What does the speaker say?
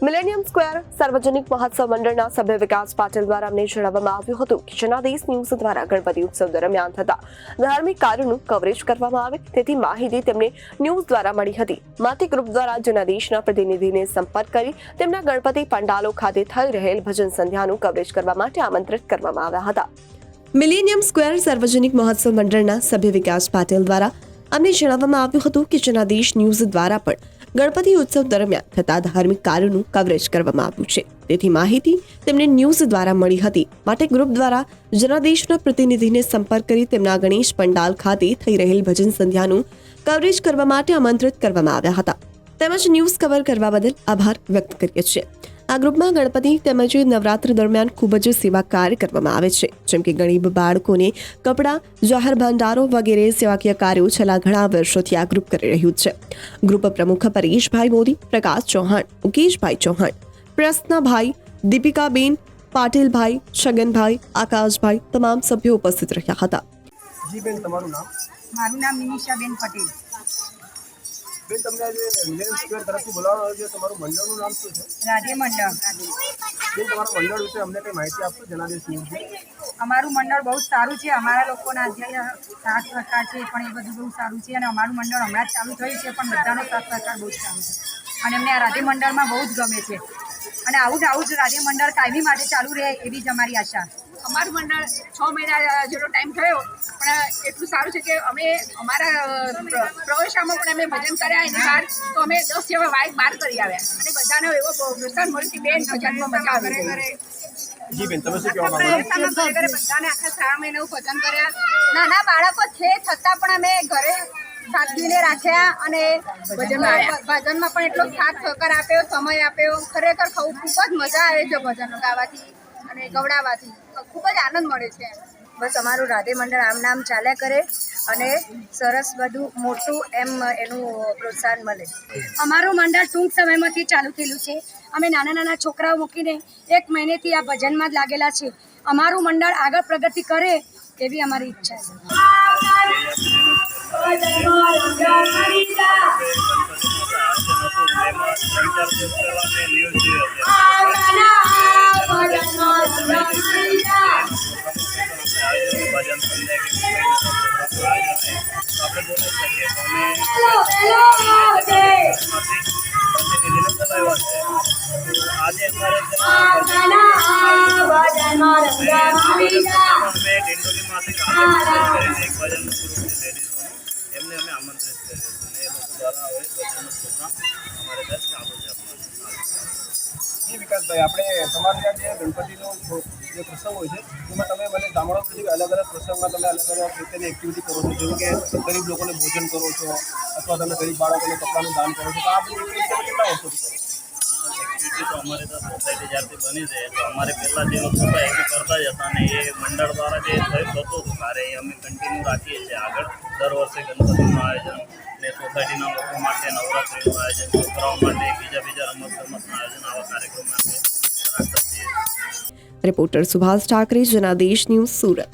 Millennium square સાર્વજનિક મહોત્સવ મંડળના સભ્ય વિકાસ પાટીલ દ્વારા અમને જણાવવામાં આવ્યું હતું કે જનાદેશ ન્યૂઝ દ્વારા ગણપતિ ઉત્સવ દરમિયાન થતા ધાર્મિક કાર્યોનું કવરેજ કરવામાં આવે તેથી માહિતી તેમને ન્યૂઝ દ્વારા મળી હતી। માથી ગ્રુપ દ્વારા જનાદેશના પ્રતિનિધિને સંપર્ક કરી તેમના ગણપતિ પંડાલો ખાતે થઈ રહેલ ભજન સંધ્યાનું કવરેજ કરવા માટે આમંત્રિત કરવામાં આવ્યા હતા। મિલેનિયમ સ્ક્વેર સાર્વજનિક મહોત્સવ મંડળના સભ્ય વિકાસ પાટીલ દ્વારા અમને જણાવવામાં આવ્યું હતું કે જનાદેશ ન્યૂઝ દ્વારા પણ ગણપતિ ઉત્સવ દરમિયાન થતા ધાર્મિક કાર્યોનું કવરેજ કરવામાં આવ્યું છે તેથી માહિતી તેમને ન્યૂઝ દ્વારા મળી હતી માટે ગ્રુપ દ્વારા જનાદેશના પ્રતિનિધિને સંપર્ક કરી તેમના ગણેશ પંડાલ ખાતે થઈ રહેલ ભજન સંધ્યાનું કવરેજ કરવા માટે આમંત્રિત કરવામાં આવ્યા હતા તેમજ ન્યૂઝ કવર કરવા બદલ આભાર વ્યક્ત કરીએ છીએ। આ ગ્રુપમાં ગણપતિ તેમજ નવરાત્રી દરમિયાન ખૂબ જ સેવા કાર્ય કરવામાં આવે છે જેમ કે ગરીબ બાળકોને કપડાં જાહેર ભંડારો વગેરે સેવાકીય કાર્યો છેલ્લા ઘણા વર્ષોથી આ ગ્રુપ કરી રહ્યું છે। ગ્રુપ પ્રમુખ પરેશભાઈ મોદી, પ્રકાશ ચૌહાણ, મુકેશભાઈ ચૌહાણ, પ્રસન્નાભાઈ, દીપિકાબેન, પાટીલભાઈ, છગનભાઈ, આકાશભાઈ તમામ સભ્યો ઉપસ્થિત રહ્યા હતા। જી બેન, તમારું નામ? મારું નામ નિમિષાબેન પટેલ। બેન, તમને આજે મિલેનિયમ સ્ક્વેર તરફથી બોલાવવામાં આવ્યું છે, તમારું મંડળનું નામ શું છે? રાધે મંડળ। બેન, તમારા મંડળ વિશે અમને કંઈ માહિતી આપશો જનાદેશ ન્યૂઝની? અમારું મંડળ બહુ સારું છે। અમારા લોકોના જે સાથ સહકાર છે પણ એ બધું બહુ સારું છે અને અમારું મંડળ હમણાં જ ચાલુ થયું છે પણ બધાનો સાથ સહકાર બહુ જ સારું છે અને અમને આ રાધે મંડળમાં બહુ જ ગમે છે અને આવું જ રાધે મંડળ કાયમી માટે ચાલુ રહે એવી જ અમારી આશા। અમારું મંડળ 6 મહિના જેટલો ટાઈમ થયો પણ એટલું સારું છે કે અમે અમારા પ્રવેશામાં પણ અમે ભજન કર્યા એની બહાર તો અમે 10 જેવા વાઇક બહાર કરી આવ્યા અને બધાને એવો પ્રોત્સાહન મળ્યું કે બેન ભજનમાં મજા આવી। જી બેન, તમે શું કહેવા માંગો છો? બધાને આખા 3 મહિના ભજન કર્યા। નાના બાળકો છે છતાં પણ અમે ઘરે સાદગીને રાખ્યા અને ભજનમાં પણ એટલો સાથ સહકાર આપ્યો, સમય આપ્યો। ખરેખર ખૂબ જ મજા આવે છે ભજન ગાવાથી અને ગવડાવવાથી ખૂબ જ આનંદ મળે છે। બસ અમારું રાધે મંડળ આમ નામ ચાલ્યા કરે અને સરસ બધું મોટું એમ એનું પ્રોત્સાહન મળે। અમારું મંડળ ટૂંક સમયમાંથી ચાલુ થયેલું છે। અમે નાના છોકરાઓ મૂકીને 1 મહિનેથી આ ભજનમાં જ લાગેલા છે। અમારું મંડળ આગળ પ્રગતિ કરે એવી અમારી ઈચ્છા છે। જી વિકાસભાઈ, આપણે તમારે ત્યાં જે ગણપતિનો જે પ્રસંગ હોય છે એમાં તમે મને સાંભળો છો કે અલગ અલગ પ્રસંગમાં તમે અલગ અલગ પ્રકારની એક્ટિવિટી કરો છો જેમ કે ગરીબ લોકોને ભોજન કરો છો અથવા તમે ગરીબ બાળકોને કપડાનું દાન કરો છો તો આ બધી એક્ટિવિટી તમે કેટલા વર્ષોથી કરો છો? એક્ટિવિટી તો અમારે તો સોસાયટી જ્યારથી બની છે તો અમારે પહેલાં જે લોકો હતા એ બી કરતા જ હતા અને એ મંડળ દ્વારા જે થતું હતું ત્યારે એ અમે કન્ટિન્યુ રાખીએ છીએ આગળ। દર વર્ષે ગણપતિનું આયોજન ને સોસાયટીના લોકો માટે નવરાત્રિનું આયોજન, છોકરાઓ માટે બીજા રમતગમતના આયોજન આવા કાર્યક્રમ આપણે રાખતા છીએ। Reporter Subhash Thackeray, Janadesh news, Surat.